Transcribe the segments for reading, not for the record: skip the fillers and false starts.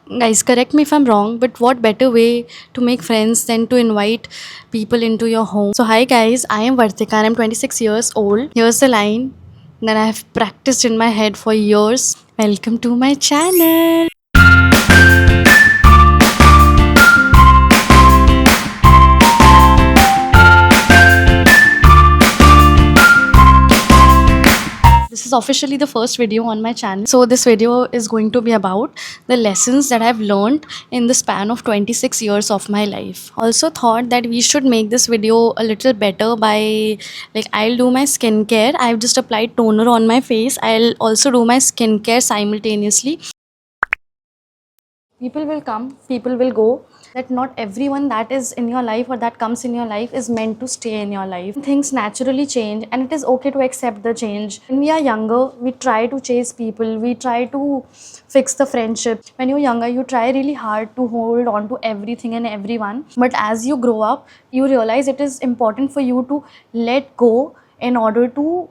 Guys, correct me if I'm wrong, but what better way to make friends than to invite people into your home? So, hi guys, I am Vartika and I'm 26 years old. Here's the line that I have practiced in my head for years. Welcome to my channel. This is officially the first video on my channel. So this video is going to be about the lessons that I've learned in the span of 26 years of my life. Also thought that we should make this video a little better by, like, I'll do my skincare. I've just applied toner on my face. I'll also do my skincare simultaneously. People will come, people will go. That not everyone that is in your life or that comes in your life is meant to stay in your life. Things naturally change and it is okay to accept the change. When we are younger, we try to chase people, we try to fix the friendship. When you're younger, you try really hard to hold on to everything and everyone. But as you grow up, you realize it is important for you to let go in order to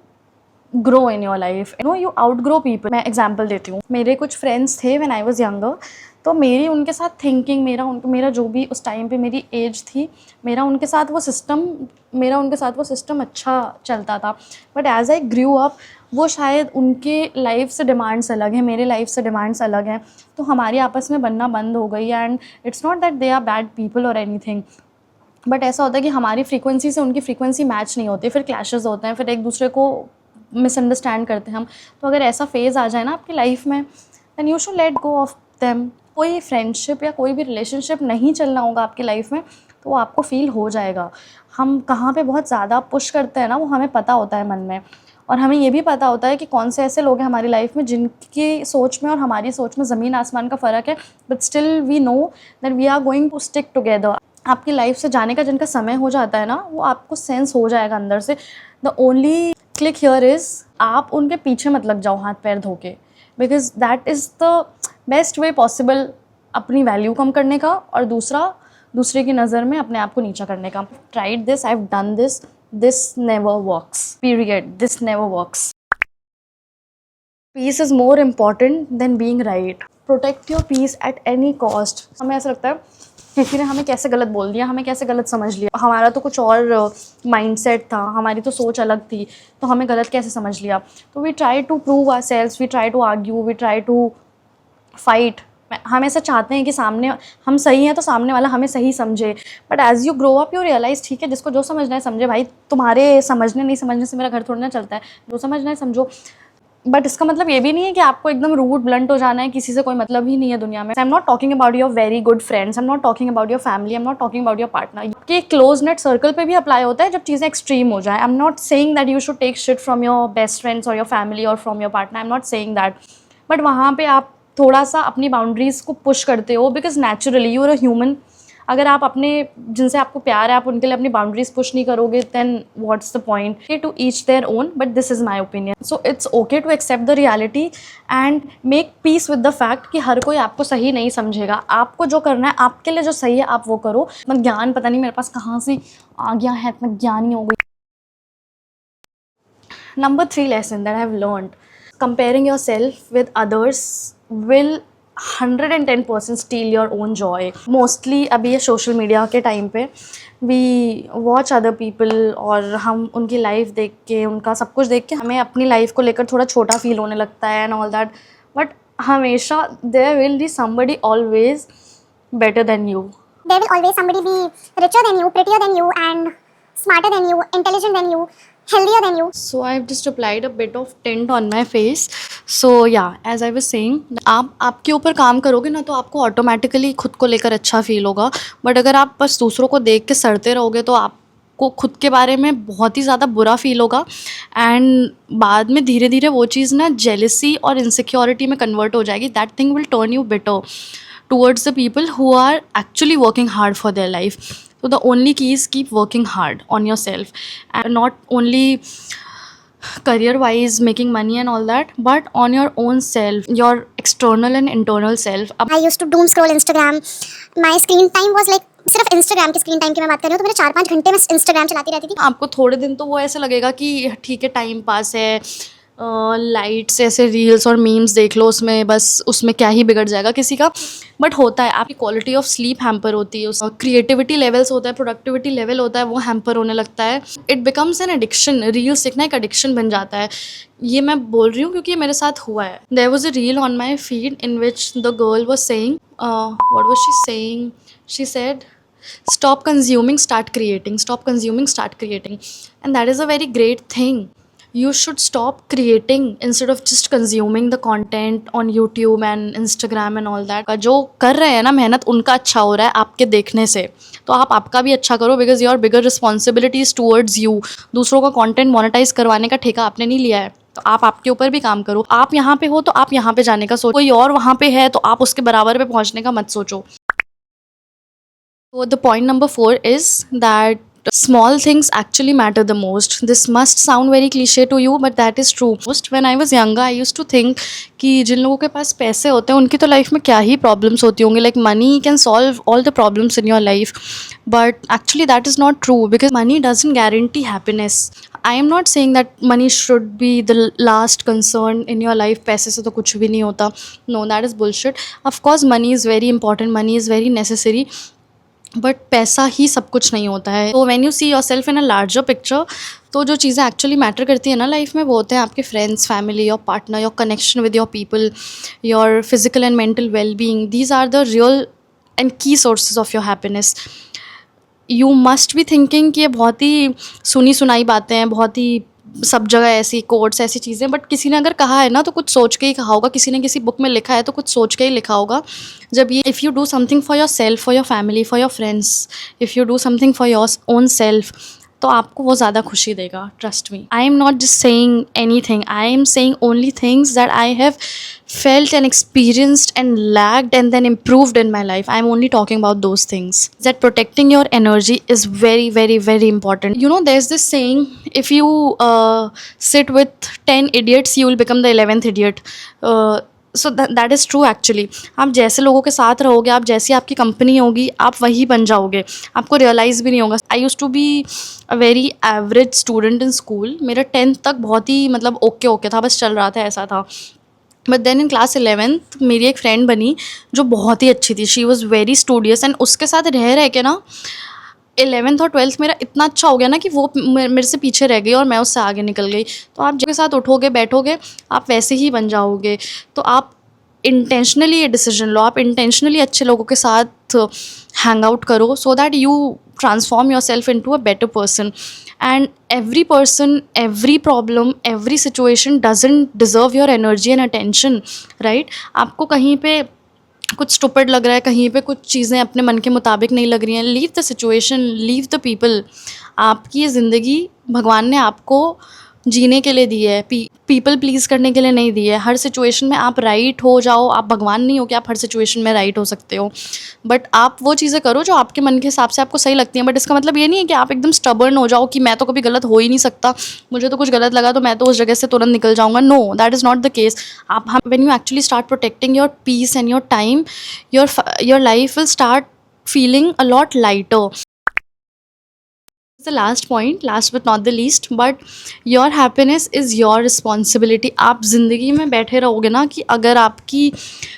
grow in your life. You outgrow people. मैं example देती हूँ. मेरे कुछ friends थे when I was younger. तो मेरी उनके साथ थिंकिंग, मेरा जो भी उस टाइम पे मेरी एज थी, मेरा उनके साथ वो सिस्टम अच्छा चलता था. But as I grew up, वो शायद उनके लाइफ से डिमांड्स अलग हैं, मेरे लाइफ से डिमांड्स अलग हैं, तो हमारी आपस में बनना बंद हो गई. And it's not that they are bad people और एनीथिंग, बट ऐसा होता है कि हमारी फ्रीक्वेंसी से उनकी फ्रीक्वेंसी मैच नहीं होती, फिर क्लैशेस होते हैं, फिर एक दूसरे को मिसअंडरस्टैंड करते हैं हम. तो अगर ऐसा फेज़ आ जाए ना आपकी लाइफ में, then you should let go of them. कोई फ्रेंडशिप या कोई भी रिलेशनशिप नहीं चलना होगा आपकी लाइफ में, तो वो आपको फील हो जाएगा. हम कहाँ पे बहुत ज़्यादा पुश करते हैं ना, वो हमें पता होता है मन में. और हमें ये भी पता होता है कि कौन से ऐसे लोग हैं हमारी लाइफ में जिनकी सोच में और हमारी सोच में ज़मीन आसमान का फ़र्क है, but still we know that we are going to stick together. आपकी लाइफ से जाने का जिनका समय हो जाता है ना, वो आपको सेंस हो जाएगा अंदर से. The only click here is, आप उनके पीछे मत लग जाओ हाथ पैर धो के, because that is the best way possible अपनी वैल्यू कम करने का और दूसरे की नज़र में अपने आप को नीचा करने का. Tried this, I have done this, this never works, period, this never works. Peace is more important than being right. Protect your peace at any cost. हमें ऐसा लगता है किसी ने हमें कैसे गलत बोल दिया, हमें कैसे गलत समझ लिया, हमारा तो कुछ और माइंडसेट था, हमारी तो सोच अलग थी, तो हमें गलत कैसे समझ लिया. तो we try to prove ourselves, we try to argue, we try to fight. हम ऐसा चाहते हैं कि सामने हम सही हैं तो सामने वाला हमें सही समझे. But as you grow up you realize, ठीक है, जिसको जो समझना है समझे भाई. तुम्हारे समझने नहीं समझने से मेरा घर थोड़ा ना चलता है. जो समझना है समझो. बट इसका मतलब ये भी नहीं है कि आपको एकदम रूड ब्लंट हो जाना है, किसी से कोई मतलब ही नहीं है दुनिया में. आई am not talking about your very good friends, I am not talking about your family, I am not talking about your partner. कि क्लोज नेट सर्कल पे भी अप्लाई होता है जब चीज़ें एक्सट्रीम हो जाए. I am not saying that you should take shit from your best friends और योर फैमिली और from your partner, I am not saying that. But वहाँ पे आप थोड़ा सा अपनी बाउंड्रीज़ को पुश करते हो, because naturally you are a human. अगर आप अपने जिनसे आपको प्यार है आप उनके लिए अपनी बाउंड्रीज पुश नहीं करोगे, then what's the point. To each their own, but this is my opinion. So it's okay to accept the reality and make peace with the fact कि हर कोई आपको सही नहीं समझेगा. आपको जो करना है, आपके लिए जो सही है, आप वो करो. मैं ज्ञान पता नहीं मेरे पास कहाँ से आ गया है, इतना ज्ञानी हो गई. Number 3 lesson that I have learned: comparing yourself with others will 110% steal your own joy. Mostly अभी ये सोशल मीडिया के टाइम पे we watch other people और हम उनकी लाइफ देख के, उनका सब कुछ देख के हमें अपनी लाइफ को लेकर थोड़ा छोटा फील होने लगता है and all that. But हमेशा there will be somebody always better than you. There will always somebody be richer than you, prettier than you, and smarter than you, intelligent than you, healthier than you. So I've just applied a bit of tint on my face. So yeah, as I was saying, आप आपके ऊपर काम करोगे ना तो आपको automatically खुद को लेकर अच्छा फील होगा. बट अगर आप बस दूसरों को देख के सड़ते रहोगे तो आपको खुद के बारे में बहुत ही ज़्यादा बुरा फील होगा. एंड बाद में धीरे धीरे वो चीज़ ना जेलसी और इनसिक्योरिटी में कन्वर्ट हो जाएगी. That thing will turn you bitter towards the people who are actually working hard for their life. So the only key is keep working hard on yourself, and not only career wise, making money and all that, but on your own self, your external and internal self. I used to doom scroll Instagram. My screen time was like, सिर्फ Instagram की screen time की मैं बात कर रही हूँ तो मेरे 4-5 घंटे मैं इंस्टाग्राम चलाती रहती थी. आपको थोड़े दिन तो वो ऐसा लगेगा कि ठीक है टाइम पास है, लाइट्स ऐसे रील्स और मीम्स देख लो, उसमें बस उसमें क्या ही बिगड़ जाएगा किसी का। बट होता है, आपकी क्वालिटी ऑफ स्लीप हैम्पर होती है, उस क्रिएटिविटी लेवल्स होता है, प्रोडक्टिविटी लेवल होता है, वो हैम्पर होने लगता है। It becomes an addiction, reels देखना एक एडिक्शन बन जाता है। ये मैं बोल रही हूँ क्योंकि ये मेरे साथ हुआ है। There was a reel on my feed in which the girl was saying, what was she saying, she said stop consuming, start creating, stop consuming, start creating. And that is a very great thing. You should stop creating instead of just consuming the content on YouTube and Instagram and all that. जो कर रहे हैं ना मेहनत, उनका अच्छा हो रहा है आपके देखने से, तो आप आपका भी अच्छा करो, because your bigger responsibilities towards you. दूसरों का कंटेंट मोनेटाइज करवाने का ठेका आपने नहीं लिया है, तो आप आपके ऊपर भी काम करो। आप यहाँ पे हो तो आप यहाँ पे जाने का सोचो, कोई और वहाँ पे है तो आप उसके बराबर पे पहुँचने का मत सोचो। So the point number 4 is that small things actually matter the most. This must sound very cliche to you, but that is true. Most when I was younger, I used to think कि जिन लोगों के पास पैसे होते हैं उनकी तो life में क्या ही प्रॉब्लम्स होती होंगी, like money can solve all the problems in your life. But actually that is not true, because money doesn't guarantee happiness. I am not saying that money should be the last concern in your life. पैसे से तो कुछ भी नहीं होता. No, that is bullshit. Of course money is very important, money is very necessary, but पैसा ही सब कुछ नहीं होता है। तो when you see your self in a larger picture, तो जो चीज़ें एक्चुअली मैटर करती है ना लाइफ में, वो होते हैं आपके friends, family, your partner, your connection with your people, your physical and mental well being. These are the real and key sources of your happiness. You must be thinking कि ये बहुत ही सुनी सुनाई बातें हैं, बहुत ही सब जगह ऐसी कोट्स, ऐसी चीज़ें, बट किसी ने अगर कहा है ना तो कुछ सोच के ही कहा होगा, किसी ने किसी बुक में लिखा है तो कुछ सोच के ही लिखा होगा। जब ये if you do something for your self, for your family, for your friends, if you do something for your own self, तो आपको वो ज़्यादा खुशी देगा। Trust me, I am not just saying any thing, I am saying only things that I have felt and experienced and lagged and then improved in my life. I'm only talking about those things. That protecting your energy is very, very, very important. You know, there's this saying, if you sit with 10 idiots, you will become the 11th idiot. So that is true actually. आप जैसे लोगों के साथ रहोगे, आप जैसी आपकी company होगी, आप वही बन जाओगे, आपको रियलाइज़ भी नहीं होगा। I use to be a very average student in school. मेरा 10th तक बहुत ही मतलब ओके था, बस चल रहा था, ऐसा था। But then in class 11th मेरी एक फ्रेंड बनी जो बहुत ही अच्छी थी। She was very studious, and उसके साथ रह के ना 11th और 12th मेरा इतना अच्छा हो गया ना कि वो मेरे से पीछे रह गई और मैं उससे आगे निकल गई। तो आप जिसके साथ उठोगे बैठोगे, आप वैसे ही बन जाओगे। तो आप इंटेंशनली ये डिसीजन लो, आप इंटेंशनली अच्छे लोगों के साथ हैंग आउट करो, so that you transform yourself into a better person. And every person, every problem, every situation doesn't deserve your energy and attention, right. आपको कहीं पे कुछ स्टूपिड लग रहा है, कहीं पे कुछ चीज़ें अपने मन के मुताबिक नहीं लग रही हैं, leave the situation, leave the people. आपकी ये ज़िंदगी भगवान ने आपको जीने के लिए दी है, पीपल प्लीज़ करने के लिए नहीं दी है। हर सिचुएशन में आप राइट हो जाओ, आप भगवान नहीं हो कि आप हर सिचुएशन में राइट हो सकते हो, बट आप वो चीज़ें करो जो आपके मन के हिसाब से आपको सही लगती हैं। बट इसका मतलब ये नहीं है कि आप एकदम स्टबर्न हो जाओ कि मैं तो कभी गलत हो ही नहीं सकता, मुझे तो कुछ गलत लगा तो मैं तो उस जगह से तुरंत निकल जाऊँगा। No, that is not the case. आप when you actually start protecting your peace and your time, your life will start feeling a lot lighter. The last point, last but not the least, but your happiness is your responsibility. आप ज़िंदगी में बैठे रहोगे ना कि अगर आपकी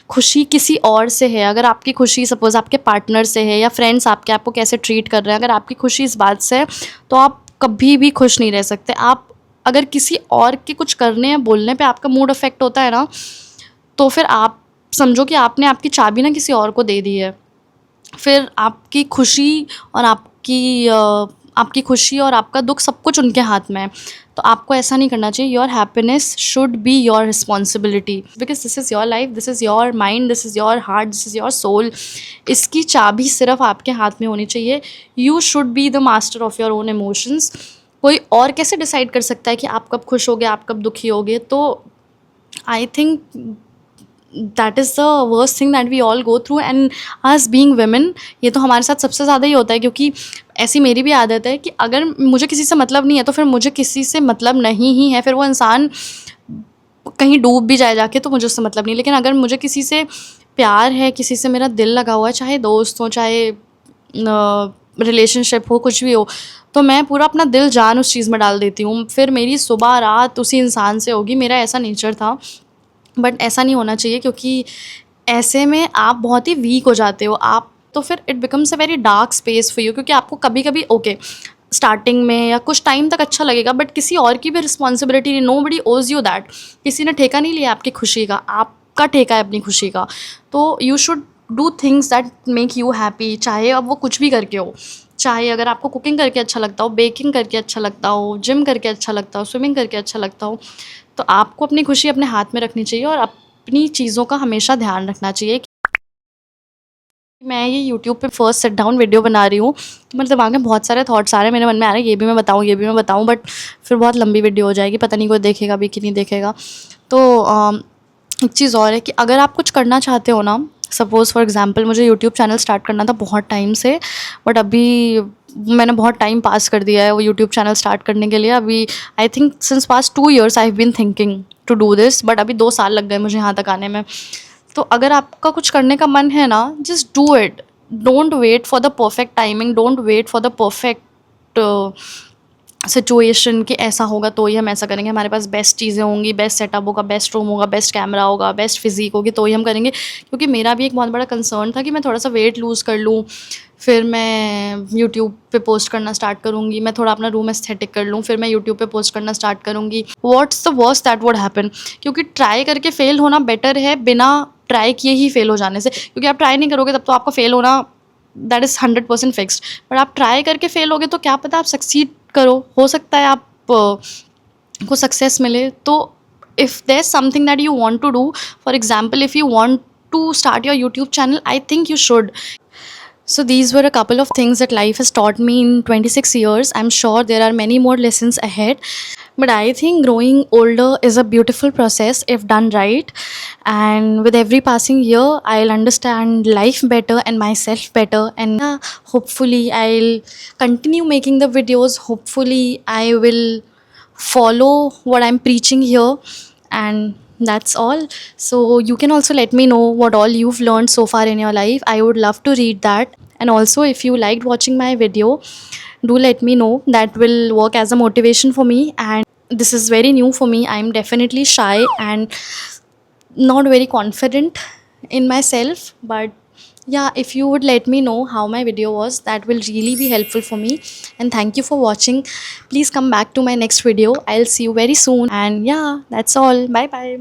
खुशी किसी और से है, अगर आपकी खुशी सपोज़ आपके पार्टनर से है या फ्रेंड्स आपको कैसे ट्रीट कर रहे हैं, अगर आपकी खुशी इस बात से है तो आप कभी भी खुश नहीं रह सकते। आप अगर किसी और के कुछ करने या बोलने पे आपका मूड अफेक्ट होता है ना, तो फिर आप समझो कि आपने आपकी चाबी ना किसी और को दे दी है। फिर आपकी खुशी और आपकी खुशी और आपका दुख सब कुछ उनके हाथ में है। तो आपको ऐसा नहीं करना चाहिए। Your happiness should be your responsibility, because this is your life, this is your mind, this is your heart, this is your soul. इसकी चाबी सिर्फ आपके हाथ में होनी चाहिए। You should be the master of your own emotions. कोई और कैसे डिसाइड कर सकता है कि आप कब खुश होगे, आप कब दुखी होगे? तो I think that is the worst thing that we all go through, and us being women ये तो हमारे साथ सबसे ज़्यादा ही होता है। क्योंकि ऐसी मेरी भी आदत है कि अगर मुझे किसी से मतलब नहीं है तो फिर मुझे किसी से मतलब नहीं ही है। फिर वो इंसान कहीं डूब भी जाए जाके तो मुझे उससे मतलब नहीं। लेकिन अगर मुझे किसी से प्यार है, किसी से मेरा दिल लगा हुआ है, चाहे दोस्त हो, चाहे रिलेशनशिप हो, कुछ भी हो, तो मैं पूरा अपना दिल जान उस चीज़ में डाल देती हूँ। फिर मेरी सुबह रात उसी इंसान से होगी, मेरा ऐसा नेचर था। बट ऐसा नहीं होना चाहिए, क्योंकि ऐसे में आप बहुत ही वीक हो जाते हो आप, तो फिर it becomes a very dark space for you, क्योंकि आपको कभी कभी ओके स्टार्टिंग में या कुछ टाइम तक अच्छा लगेगा, बट किसी और की भी रिस्पॉन्सिबिलिटी नहीं, नो बडी ओज यू दैट। किसी ने ठेका नहीं लिया आपकी खुशी का, आपका ठेका है अपनी खुशी का। तो you should do things that make you happy, चाहे अब वो कुछ भी करके हो। चाहे अगर आपको कुकिंग करके अच्छा लगता हो, बेकिंग करके अच्छा लगता हो, जिम करके अच्छा लगता हो, स्विमिंग करके अच्छा लगता हो, तो आपको अपनी खुशी अपने हाथ में रखनी चाहिए और अपनी चीज़ों का हमेशा ध्यान रखना चाहिए। मैं ये यूट्यूब पे फर्स्ट सिट डाउन वीडियो बना रही हूँ, तो मेरे दिमाग में बहुत सारे थॉट्स आ रहे हैं, मेरे मन में आ रहे हैं ये भी मैं बताऊँ, ये भी मैं बताऊँ, बट फिर बहुत लंबी वीडियो हो जाएगी, पता नहीं कोई देखेगा भी कि नहीं देखेगा। तो एक चीज़ और है कि अगर आप कुछ करना चाहते हो ना, सपोज़ फॉर एग्ज़ाम्पल मुझे यूट्यूब चैनल स्टार्ट करना था बहुत टाइम से, बट अभी मैंने बहुत टाइम पास कर दिया है वो यूट्यूब चैनल स्टार्ट करने के लिए। अभी I think since past 2 years I have been thinking to do this, but अभी 2 साल लग गए मुझे यहाँ तक आने में। तो अगर आपका कुछ करने का मन है ना, just do it. Don't wait for the perfect timing, don't wait for the perfect situation कि ऐसा होगा तो ही हम ऐसा करेंगे, हमारे पास बेस्ट चीज़ें होंगी, बेस्ट सेटअप होगा, बेस्ट रूम होगा, बेस्ट कैमरा होगा, बेस्ट फिजिक होगी तो ही हम करेंगे। क्योंकि मेरा भी एक बहुत बड़ा कंसर्न था कि मैं थोड़ा सा वेट लूज़ कर लूँ, फिर मैं यूट्यूब पे पोस्ट करना स्टार्ट करूँगी, मैं थोड़ा अपना रूम एस्थेटिक कर लूँ, फिर मैं यूट्यूब पे पोस्ट करना स्टार्ट करूँगी। What's the worst that would happen? क्योंकि ट्राई करके फेल होना बेटर है बिना ट्राई किए ही फेल हो जाने से। क्योंकि आप ट्राई नहीं करोगे तब तो आपका फेल होना दैट इज़ 100% फिक्स्ड। बट आप ट्राई करके फेल होगे तो क्या पता आप सक्सीड करो, हो सकता है आप को सक्सेस मिले। तो if there is something that you want to do, for example if you want to start your YouTube channel, I think you should. So these were a couple of things that life has taught me in 26 years. I'm sure there are many more lessons ahead. But I think growing older is a beautiful process if done right. And with every passing year, I'll understand life better and myself better. And hopefully, I'll continue making the videos. Hopefully, I will follow what I'm preaching here. And that's all. So you can also let me know what all you've learned so far in your life. I would love to read that. And also, if you liked watching my video, do let me know. That will work as a motivation for me. And this is very new for me. I'm definitely shy and not very confident in myself, but yeah, if you would let me know how my video was, that will really be helpful for me. And thank you for watching. Please come back to my next video. I'll see you very soon. And yeah, that's all. Bye bye.